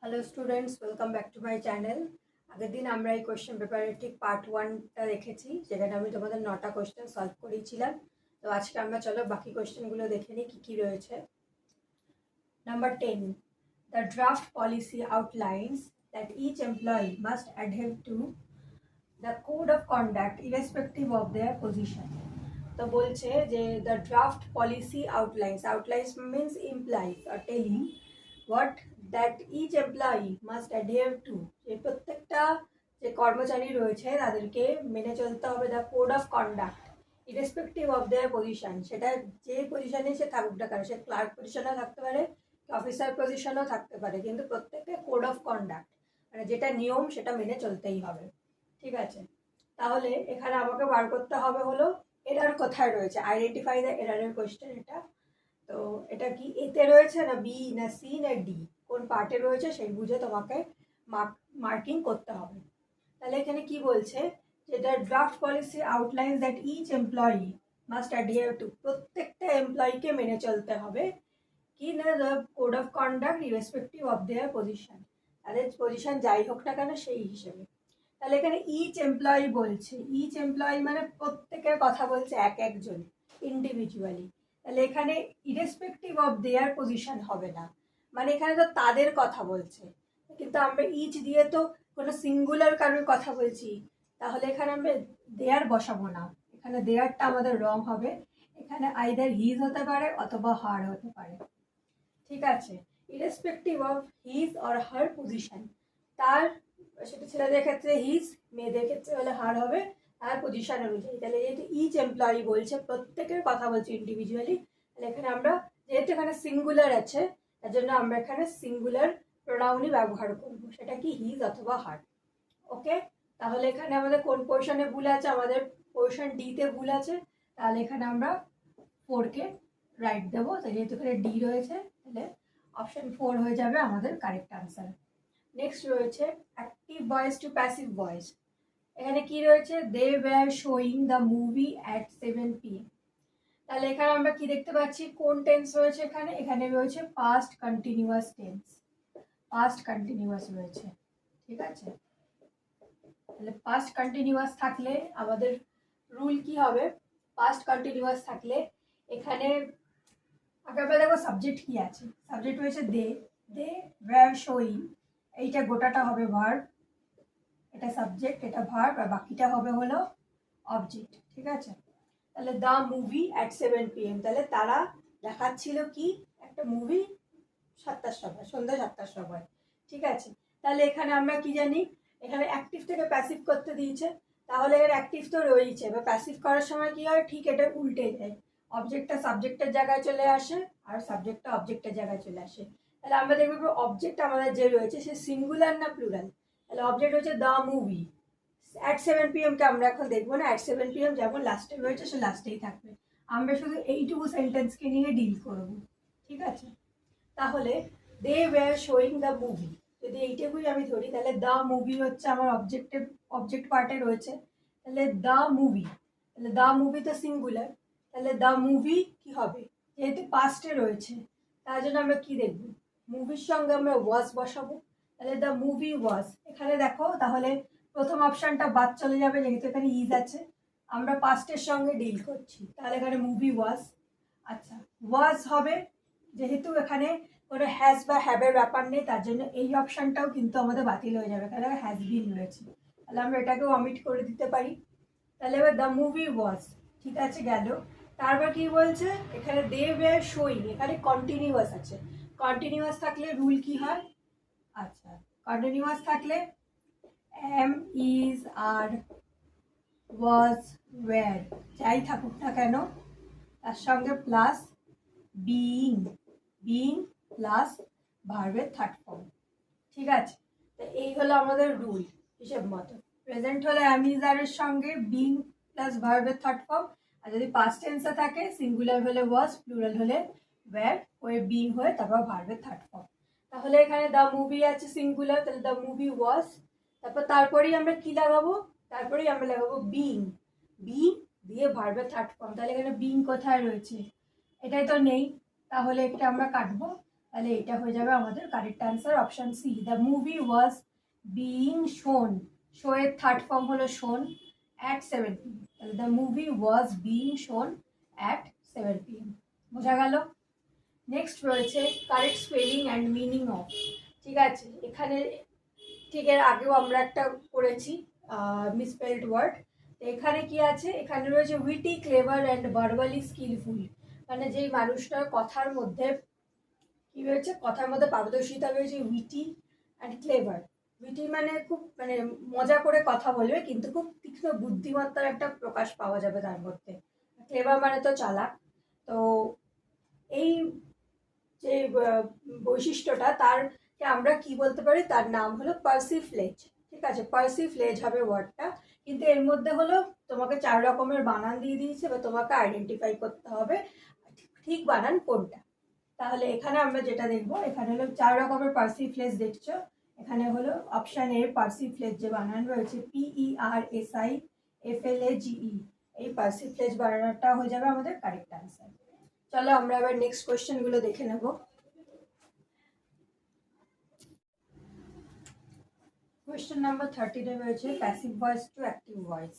Hello students, welcome back to my channel. আগের দিন আমরা এই কোয়েশ্চেন পেপারের ঠিক পার্ট 1টা রেখেছি, যেখানে আমি তোমাদের 9টা কোয়েশ্চেন সলভ করিয়েছিলাম। তো আজকে আমরা চলো বাকি কোয়েশ্চেনগুলো দেখে নিই কী কী রয়েছে। Number 10, the draft policy outlines that each employee must adhere to the code of conduct irrespective of their position. তো বলছে যে the draft policy outlines means implies আর telling what that each employee must adhere to, যে প্রত্যেকটা যে কর্মচারী রয়েছে তাদেরকে মেনে চলতে হবে the code of conduct irrespective of their position. সেটা যে পজিশনে সে থাকুক না কেন, সে ক্লার্ক পজিশনেও থাকতে পারে, অফিসার পজিশনেও থাকতে পারে, কিন্তু প্রত্যেককে কোড অফ কন্ডাক্ট মানে যেটা নিয়ম সেটা মেনে চলতেই হবে। ঠিক আছে, তাহলে এখানে আমাকে বার করতে হবে হলো এরার কোথায় রয়েছে, আইডেন্টিফাই দ্য এরারের কোয়েশ্চেন এটা। তো এটা কি এতে রয়েছে না বি না সি না ডি, কোন পার্টে রয়েছে সেই বুঝে তোমাকে মার্কিং করতে হবে। তাহলে এখানে কি বলছে, যেটা draft policy outlines that each employee must adhere to, প্রত্যেকটা এমপ্লয়িকে মেনে চলতে হবে কি না the code of conduct irrespective of their position, তাদের পজিশন যাই হোক না কেন সেই হিসেবে। তাহলে এখানে ইচ এমপ্লয়ি বলছে, ইচ এমপ্লয়ি মানে প্রত্যেকের কথা বলছে এক একজন ইন্ডিভিজুয়ালি। তাহলে এখানে ইরেসপেক্টিভ অফ দেয়ার পজিশন হবে না, মানে এখানে তো তাদের কথা বলছে, কিন্তু আমরা ইচ দিয়ে তো কোনো সিঙ্গুলার কারোর কথা বলছি, তাহলে এখানে আমরা দেয়ার বসাবো না, এখানে দেয়ারটা আমাদের রং হবে। এখানে আইদার হিজ হতে পারে অথবা হার হতে পারে। ঠিক আছে, irrespective of his or her position, তার সেটা ছেলেদের ক্ষেত্রে হিজ, মেয়েদের ক্ষেত্রে হলে হার হবে তার পজিশন অনুযায়ী। তাহলে যেহেতু ইচ এমপ্লয়ি বলছে, প্রত্যেকের কথা বলছে ইন্ডিভিজুয়ালি, তাহলে এখানে আমরা যেহেতু এখানে সিঙ্গুলার আছে তার জন্য আমরা এখানে সিঙ্গুলার প্রোনাউনই ব্যবহার করব, সেটা কি হিজ অথবা হার। ওকে, তাহলে এখানে আমাদের কোন পোর্শনে ভুল আছে, আমাদের পোর্শন ডিতে ভুল আছে, তাহলে এখানে আমরা 4কে রাইট দেবো। যেহেতু এখানে ডি রয়েছে তাহলে অপশন 4 হয়ে যাবে আমাদের কারেক্ট আনসার। নেক্সট রয়েছে active voice to passive voice. এখানে কি রয়েছে, they were showing the movie at 7 PM। তাহলে এখানে আমরা কি দেখতে পাচ্ছি, কোন টেন্স রয়েছে এখানে, এখানে রয়েছে past continuous tense, past continuous রয়েছে। ঠিক আছে, তাহলে পাস্ট কন্টিনিউয়াস থাকলে আমাদের রুল কি হবে, পাস্ট কন্টিনিউয়াস থাকলে এখানে আগে দেখো সাবজেক্ট কি আছে, সাবজেক্ট রয়েছে দে, দে ওয়্যার শোয়িং, এইটা গোটাটা হবে ভার্ব, এটা সাবজেক্ট এটা ভার্ব, আর বাকিটা হবে হলো অবজেক্ট। ঠিক আছে, তাহলে দ্য মুভি অ্যাট 7 PM, তাহলে তারা দেখাচ্ছিল কি একটা মুভি 7টার সময়, সন্ধ্যা 7টার সময়। ঠিক আছে, তাহলে এখানে আমরা কি জানি, এখানে অ্যাক্টিভ থেকে প্যাসিভ করতে দিয়েছে, তাহলে এর অ্যাক্টিভ তো রয়েছে, এবার প্যাসিভ করার সময় কি হয়, ঠিক এটা উল্টে যায়, অবজেক্টটা সাবজেক্টের জায়গায় চলে আসে আর সাবজেক্টটা অবজেক্টের জায়গায় চলে আসে। তাহলে আমরা দেখবো অবজেক্ট আমাদের যে রয়েছে সে সিঙ্গুলার না প্লুরাল, তাহলে অবজেক্ট হচ্ছে দ্য মুভি অ্যাট 7 PM কে আমরা এখন দেখবো না, অ্যাট 7 PM যেমন লাস্টে রয়েছে সে লাস্টেই থাকবে, আমরা শুধু এইটুকু সেন্টেন্সকে নিয়ে ডিল করব। ঠিক আছে, তাহলে they were showing the movie, যদি এইটুকুই আমি ধরি তাহলে দ্য মুভি হচ্ছে আমার অবজেক্ট পার্টে রয়েছে, তাহলে দ্য মুভি, তাহলে দ্য মুভি তো সিঙ্গুলার, তাহলে দ্য মুভি কি হবে, যেহেতু পাস্টে রয়েছে তার জন্য আমরা কি দেখব, মুভির সঙ্গে আমরা ওয়াজ বসাবো, তাহলে দ্য মুভি ওয়াজ। এখানে দেখো তাহলে প্রথম অপশনটা বাদ চলে যাবে, যেহেতু এখানে ইজ আছে, আমরা পাস্টের সঙ্গে ডিল করছি, তাহলে এখানে মুভি ওয়াজ। আচ্ছা, ওয়াজ হবে, যেহেতু এখানে কোনো হ্যাজ বা হ্যাবের ব্যাপার নেই তার জন্য এই অপশনটাও কিন্তু আমাদের বাতিল হয়ে যাবে, কারণ হ্যাজ বিন রয়েছে, তাহলে আমরা এটাকেও অমিট করে দিতে পারি। তাহলে এবার দ্য মুভি ওয়াজ, ঠিক আছে গেল। তারপর কি বলছে, এখানে দে ওয়্যার শোয়িং, এখানে কন্টিনিউয়াস আছে, কন্টিনিউয়াস থাকলে রুল কি হয়, আচ্ছা কন্টিনিউয়াস থাকলে am is are was were যাই থাকুক না কেন তার সঙ্গে প্লাস বিইং, বিইং প্লাস ভার্বের থার্ড ফর্ম। ঠিক আছে, তো এই হলো আমাদের রুল হিসেব মতো। প্রেজেন্ট হলে অ্যাম ইজ আর এর সঙ্গে বিইং প্লাস ভার্বের থার্ড ফর্ম, আর যদি পাস্ট টেন্সে থাকে সিঙ্গুলার হলে ওয়াজ, প্লুরাল হলে ওয়্যার হয়ে বিইং হয়ে তারপর ভার্বের থার্ড ফর্ম। তাহলে এখানে দ্য মুভি আছে সিঙ্গুলার, তাহলে দ্য মুভি ওয়াজ, তারপরেই আমরা কি লাগাবো, তারপরেই আমরা লাগাবো বিইং, বিইং দিয়ে ভার্বের থার্ড ফর্ম। তাহলে এখানে বিইং কোথায় রয়েছে, এটাই তো নেই, তাহলে এটা আমরা কাটবো, তাহলে এটা হয়ে যাবে আমাদের correct answer option C. The movie was being shown, show এর থার্ড ফর্ম হলো শোন, অ্যাট 7 PM। তাহলে the movie was being shown at 7 PM। বোঝা গেল? নেক্সট রয়েছে correct spelling and meaning of. ঠিক আছে, এখানে ঠিক এর আগেও আমরা একটা করেছি মিসস্পেলড ওয়ার্ড। তো এখানে কি আছে, এখানে রয়েছে witty, clever and verbally skillful. মানে যেই মানুষটার কথার মধ্যে কি রয়েছে, কথার মধ্যে পারদর্শিতা রয়েছে উইটি অ্যান্ড ক্লেভার। উইটি মানে খুব মানে মজা করে কথা বলবে, কিন্তু খুব তীক্ষ্ণ বুদ্ধিমত্তার একটা প্রকাশ পাওয়া যাবে তার মধ্যে। ক্লেভার মানে তো চালাক। তো এই যে বৈশিষ্ট্যটা, তারকে আমরা কি বলতে পারি, তার নাম হলো পার্সিফ্লেজ। ঠিক আছে, পার্সিফ্লেজ হবে ওয়ার্ডটা। কিন্তু এর মধ্যে হলো তোমাকে 4 রকমের বানান দিয়ে দিয়েছে, বা তোমাকে আইডেন্টিফাই করতে হবে ঠিক বানান কোনটা। তাহলে এখানে আমরা যেটা দেখবো, এখানে হলো 4 রকমের পার্সিফ্লেজ দেখছো। এখানে হলো অপশন এ পার্সিফ্লেজ যে বানান রয়েছে PERSIFLAGE, এই পার্সিফ্লেজ বানানটা হয়ে যাবে আমাদের কারেক্ট অ্যান্সার। চলো আমরা আবার নেক্সট কোয়েশ্চেন গুলো দেখে নেব। কোয়েশ্চেন নাম্বার 30 রয়েছে passive voice to active voice.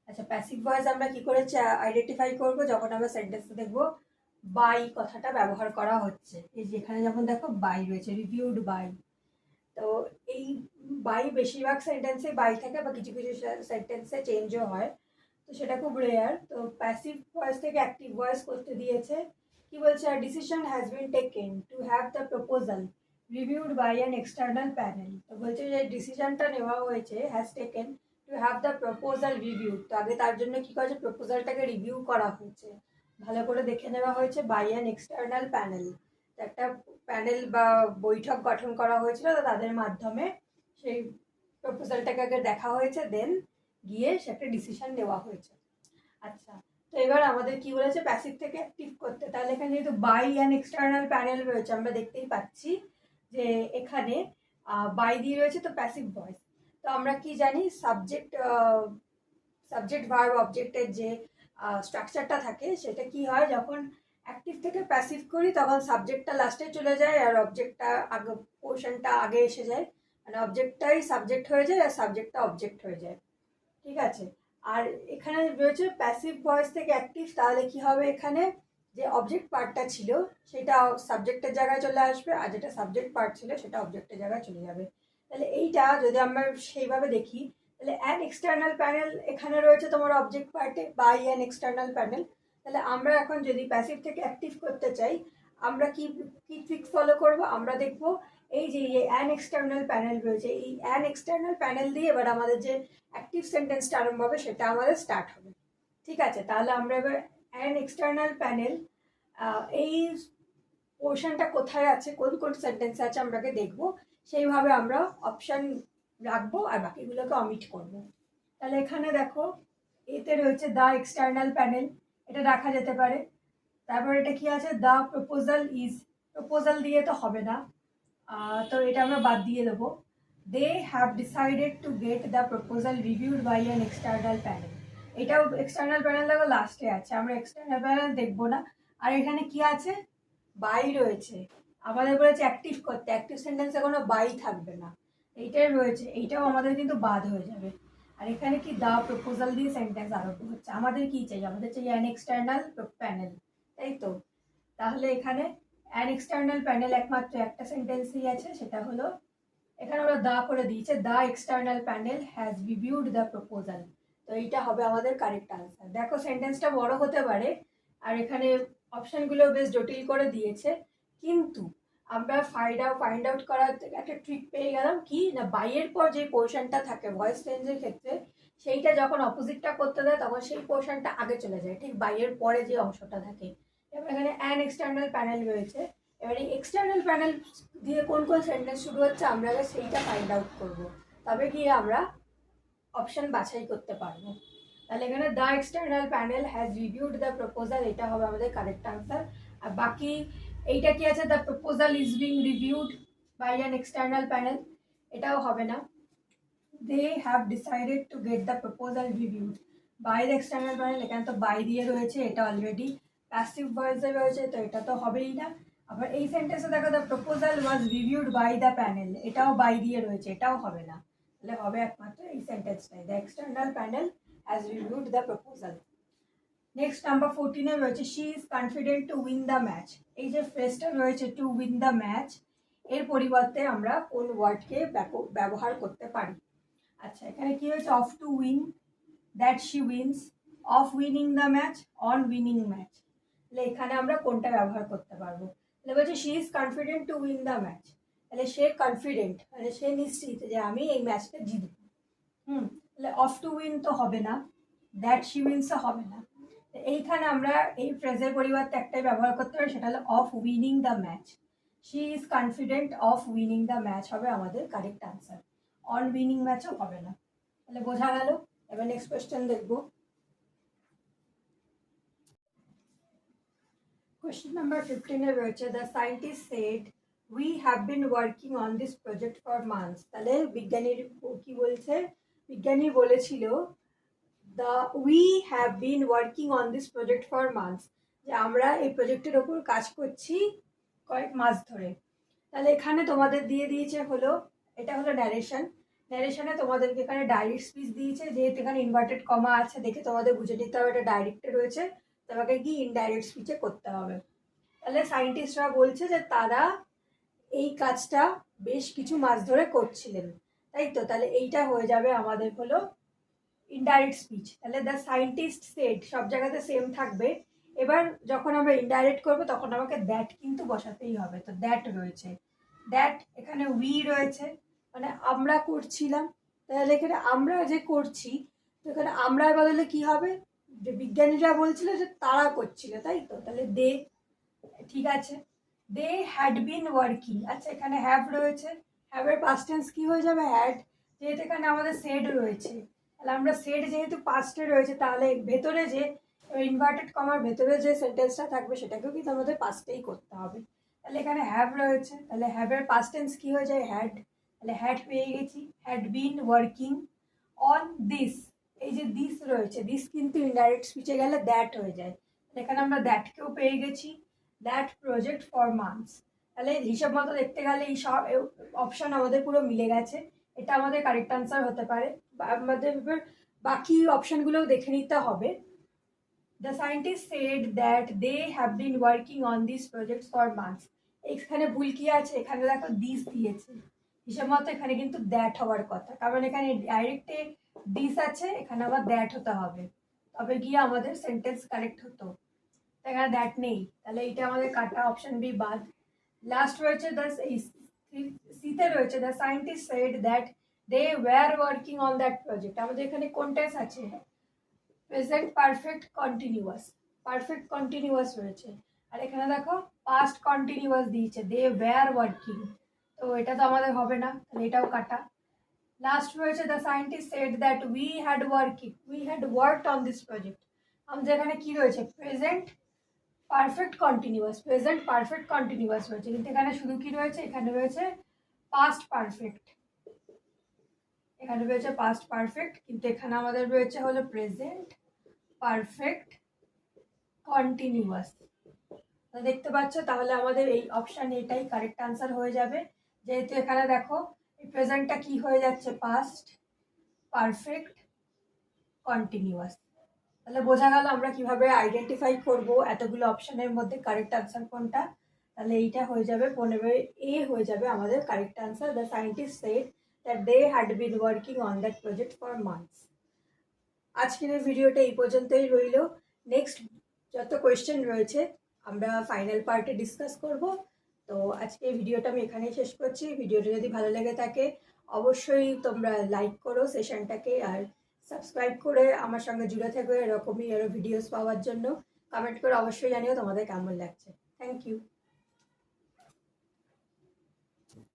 আচ্ছা, প্যাসিভ ভয়েস আমরা কি করে আইডেন্টিফাই করব, যখন আমরা সেন্টেন্সে দেখবো বাই কথাটা ব্যবহার করা হচ্ছে। এই যে এখানে যখন দেখো বাই রয়েছে, রিভিউড বাই, তো এই বাই বেশিরভাগ সেন্টেন্সে বাই থাকে, বা কিছু কিছু সেন্টেন্সে চেঞ্জও হয়, তো সেটা খুব রেয়ার। তো প্যাসিভ ভয়েস থেকে অ্যাক্টিভ ভয়েস করতে দিয়েছে। কি বলছে, আর decision has been taken to have the proposal reviewed by an external panel. তো বলছে যে ডিসিশনটা নেওয়া হয়েছে, has taken to have the proposal reviewed. তো আগে তার জন্য কি করেছে, প্রপোজালটাকে রিভিউ করা হয়েছে, ভালো করে দেখে নেওয়া হয়েছে বাই অ্যান এক্সটার্নাল প্যানেল। একটা প্যানেল বা বৈঠক গঠন করা হয়েছিল, তো তাদের মাধ্যমে সেই প্রপোজালটাকে আগে দেখা হয়েছে, দেন গিয়ে সেটা ডিসিশন নেওয়া হয়েছে। আচ্ছা, তো এবার আমাদের কি বলেছে, প্যাসিভ থেকে অ্যাক্টিভ করতে। তাহলে এখানে যেহেতু বাই অ্যান এক্সটার্নাল প্যানেল রয়েছে, আমরা দেখতেই পাচ্ছি যে এখানে বাই দিয়ে রয়েছে, তো প্যাসিভ ভয়েস। তো আমরা কি জানি, সাবজেক্ট ভার্ব অবজেক্টের যে স্ট্রাকচারটা থাকে, সেটা কি হয়, যখন অ্যাক্টিভ থেকে প্যাসিভ করি তখন সাবজেক্টটা লাস্টে চলে যায়, আর অবজেক্টটা আগে, পোর্শনটা আগে এসে যায়। মানে অবজেক্টটাই সাবজেক্ট হয়ে যায়, আর সাবজেক্টটা অবজেক্ট হয়ে যায়। ঠিক আছে, আর এখানে রয়েছে প্যাসিভ ভয়েস থেকে অ্যাক্টিভ। তাহলে কি হবে, এখানে যে অবজেক্ট পার্টটা ছিল সেটা সাবজেক্টের জায়গায় চলে আসবে, আর যেটা সাবজেক্ট পার্ট ছিল সেটা অবজেক্টের জায়গায় চলে যাবে। তাহলে এইটা যদি আমরা সেইভাবে দেখি, তাহলে অ্যান এক্সটার্নাল প্যানেল এখানে রয়েছে তোমার অবজেক্ট পার্টে, বাই অ্যান এক্সটার্নাল প্যানেল। তাহলে আমরা এখন যদি প্যাসিভ থেকে অ্যাক্টিভ করতে চাই, আমরা কি কি ট্রিক্স ফলো করব, আমরা দেখব এই যে অ্যান এক্সটার্নাল প্যানেল রয়েছে, এই অ্যান এক্সটার্নাল প্যানেল দিয়ে এবার আমাদের যে অ্যাক্টিভ সেন্টেন্সটা আরম্ভ হবে সেটা আমাদের স্টার্ট হবে। ঠিক আছে, তাহলে আমরা এবার অ্যান এক্সটার্নাল প্যানেল এই পোর্শনটা কোথায় আছে, কোন কোন সেন্টেন্সে আছে আমরাকে দেখবো, সেইভাবে আমরা অপশন রাখবো আর বাকিগুলোকে অমিট করব। তাহলে এখানে দেখো এতে রয়েছে দ্য এক্সটার্নাল প্যানেল, এটা রাখা যেতে পারে। তারপর এটা কি আছে, দ্য প্রপোজাল ইজ, প্রপোজাল দিয়ে তো হবে না, তো এটা আমরা বাদ দিয়ে দেবো। They have decided to get the proposal reviewed by an external panel, এটাও এক্সটার্নাল প্যানেল দেখো লাস্টে আছে, আমরা এক্সটার্নাল প্যানেল দেখবো না। আর এখানে কি আছে, বাই রয়েছে, আমাদের বলেছে অ্যাক্টিভ করতে, অ্যাক্টিভ সেন্টেন্সে কোনো বাই থাকবে না, এইটাই রয়েছে, এইটাও আমাদের কিন্তু বাদ হয়ে যাবে। আর এখানে কি দ্য প্রপোজাল দিয়ে সেন্টেন্স আরম্ভ হচ্ছে, আমাদের কি চাই, আমাদের চাই অ্যান এক্সটার্নাল প্যানেল, তাই তো। তাহলে এখানে অ্যান এক্সটার্নাল প্যানেল একমাত্র একটা সেন্টেন্সই আছে, সেটা হলো এখানে ওরা দা করে দিয়েছে, the external panel has reviewed the proposal. তো এইটা হবে আমাদের কারেক্ট আনসার। দেখো সেন্টেন্সটা বড় হতে পারে, আর এখানে অপশনগুলো বেশ জটিল করে দিয়েছে, কিন্তু আমরা ফাইন্ড আউট করার একটা ট্রিক পেয়ে গেলাম, কি না বাইয়ের পর যে পোর্শনটা থাকে ভয়েস চেঞ্জের ক্ষেত্রে, সেইটা যখন অপোজিটটা করতে দেয় তখন সেই পোর্শনটা আগে চলে যায়, ঠিক বাইয়ের পরে যে অংশটা থাকে। এবার এখানে অ্যান এক্সটার্নাল প্যানেল রয়েছে, এবার এই এক্সটার্নাল প্যানেল দিয়ে কোন কোন সেন্টেন্স শুরু হচ্ছে আমরা আগে সেইটা ফাইন্ড আউট করবো, তবে গিয়ে আমরা অপশন বাছাই করতে পারবো। তাহলে এখানে the external panel has reviewed the proposal, এটা হবে আমাদের কারেক্ট আনসার। আর বাকি এইটা কি আছে, the proposal is being reviewed by an external panel, এটাও হবে না। They have decided to get the proposal reviewed by the external panel, এখানে তো বাই দিয়ে রয়েছে, এটা অলরেডি প্যাসিভ ভয়েসে রয়েছে, তো এটা তো হবেই না। আবার এই সেন্টেন্সে দেখো the proposal was reviewed by the panel, এটাও বাই দিয়ে রয়েছে, এটাও হবে না, তাহলে হবে একমাত্র এই সেন্টেন্সটাই, the external panel has reviewed the proposal. Next number 14-এ রয়েছে she is confident to win the match. এই যে ফ্রেজটা রয়েছে টু উইন দ্য ম্যাচ, এর পরিবর্তে আমরা কোন ওয়ার্ডকে ব্যবহার করতে পারি? আচ্ছা, এখানে কি হয়েছে? Of to win, that she wins, of winning the match, on winning match. তাহলে এখানে আমরা কোনটা ব্যবহার করতে পারবো? তাহলে বলছে she is confident to win the match, তাহলে সে কনফিডেন্ট, মানে সে নিশ্চিত যে আমি এই ম্যাচটা জিতবো। তাহলে অফ টু উইন তো হবে না, দ্যাট শি উইন্সও হবে না। এইখানে আমরা এই ফ্রেজের পরিবর্তে একটাই ব্যবহার করতে পারি, সেটা হলো of winning the match. She is confident of winning the match হবে আমাদের কারেক্ট আনসার, অন উইনিং ম্যাচও হবে না। তাহলে বোঝা গেল। এবার নেক্সট কোয়েশ্চেন দেখবো। কোয়েশ্চেন নাম্বার 15-এ রয়েছে the scientist said we have been working on this project for months. তাহলে বিজ্ঞানীর কি বলছে? বিজ্ঞানী বলেছিল the we have been working on this project for months, যে আমরা এই প্রজেক্টের ওপর কাজ করছি কয়েক মাস ধরে। তাহলে এখানে তোমাদের দিয়ে দিয়েছে হলো, এটা হলো ন্যারেশন, ন্যারেশনে তোমাদেরকে এখানে ডাইরেক্ট স্পিচ দিয়েছে, যেহেতু এখানে ইনভার্টেড কমা আছে দেখে তোমাদের বুঝে নিতে হবে এটা ডাইরেক্টে রয়েছে, তোমাকে কি ইনডাইরেক্ট স্পিচে করতে হবে। তাহলে সায়েন্টিস্টরা বলছে যে তারা এই কাজটা বেশ কিছু মাস ধরে করছিলেন, তাই তো? তাহলে এইটা হয়ে যাবে আমাদের হলো ইনডাইরেক্ট স্পিচ। তাহলে দ্য সায়েন্টিস্ট সেড সব জায়গাতে সেম থাকবে। এবার যখন আমরা ইনডাইরেক্ট করবো তখন আমাকে দ্যাট কিন্তু বসাতেই হবে, তো দ্যাট রয়েছে, দ্যাট এখানে উই রয়েছে, মানে আমরা করছিলাম। তাহলে এখানে আমরা যে করছি, তো এখানে আমরার বদলে কি হবে? যে বিজ্ঞানীরা বলছিল যে তারা করছিল, তাই তো? তাহলে দে, ঠিক আছে। দে হ্যাড বিন ওয়ার্কিং, আচ্ছা এখানে হ্যাভ রয়েছে, হ্যাভের পাস্ট টেন্স কি হয়ে যাবে? হ্যাড। যেহেতু এখানে আমাদের সেড রয়েছে, তাহলে আমরা সেড যেহেতু পাস্টে রয়েছে, তাহলে ভেতরে যে ইনভার্টেড কমার ভেতরে যে সেন্টেন্সটা থাকবে সেটাকেও কিন্তু আমাদের পাস্টেই করতে হবে। তাহলে এখানে হ্যাভ রয়েছে, তাহলে হ্যাভের পাস্ট টেন্স কি হয়ে যায়? হ্যাড। তাহলে হ্যাড পেয়ে গেছি, had been working on this. এই যে দিস রয়েছে, দিস কিন্তু ইনডাইরেক্ট স্পিচে গেলে দ্যাট হয়ে যায়, এখানে আমরা দ্যাটকেও পেয়ে গেছি, দ্যাট প্রজেক্ট ফর মান্থস। তাহলে হিসাব মতো দেখতে গেলে এই সব অপশন আমাদের পুরো মিলে গেছে, এটা আমাদের কারেক্ট আনসার হতে পারে। আমাদের বাকি অপশনগুলোও দেখে নিতে হবে। The scientist said that they have been working on this project for months. এখানে ভুল কি আছে? এখানে দেখো দিস দিয়েছে, হিসাব মতো এখানে কিন্তু দ্যাট হওয়ার কথা, কারণ এখানে ডাইরেক্টে দিস আছে, এখানে আবার দ্যাট হতে হবে, তবে গিয়ে আমাদের সেন্টেন্স কারেক্ট হতো। এখানে দ্যাট নেই, তাহলে এইটা আমাদের কাটা, অপশন বি বাদ। লাস্ট রয়েছে সিতে রয়েছে the scientist said that they were working on that project. আমাদের এখানে কোন টেন্স আছে? Present perfect continuous, perfect continuous রয়েছে, আর এখানে দেখো পাস্ট কন্টিনিউয়াস দিয়েছে, দে ওয়্যার ওয়ার্কিং, তো এটা তো আমাদের হবে না, তাহলে এটাও কাটা। লাস্ট রয়েছে the scientist said that we had worked on this project. আমাদের এখানে কি রয়েছে? Present perfect continuous, present perfect continuous রয়েছে, কিন্তু এখানে শুধু কি রয়েছে? এখানে রয়েছে পাস্ট পারফেক্ট, এখানে রয়েছে পাস্ট পারফেক্ট, কিন্তু এখানে আমাদের রয়েছে হলো প্রেজেন্ট পারফেক্ট কন্টিনিউয়াস। দেখতে পাচ্ছ, তাহলে আমাদের এই অপশান এটাই কারেক্ট আনসার হয়ে যাবে, যেহেতু এখানে দেখো এই প্রেজেন্টটা কি হয়ে যাচ্ছে? Past perfect continuous. তাহলে বোঝা গেল আমরা কিভাবে আইডেন্টিফাই করব এতগুলো অপশনের মধ্যে কারেক্ট আনসার কোনটা। তাহলে এইটা হয়ে যাবে 15A হয়ে যাবে আমাদের correct answer. The scientist said that they had been working on that project for months. আজকের ভিডিওটা এই পর্যন্তই রইল। নেক্সট যত কোয়েশ্চেন রয়েছে আমরা ফাইনাল পার্টে ডিসকাস করব। তো আজকে ভিডিওটা আমি এখানেই শেষ করছি। ভিডিওটা যদি ভালো লেগে থাকে অবশ্যই তোমরা লাইক করো সেশনটাকে, আর সাবস্ক্রাইব করে আমার সঙ্গে জুড়ে থাকো এরকমই আরও ভিডিওস পাওয়ার জন্য। কমেন্ট করে অবশ্যই জানিও তোমাদের কেমন লাগছে। Thank you.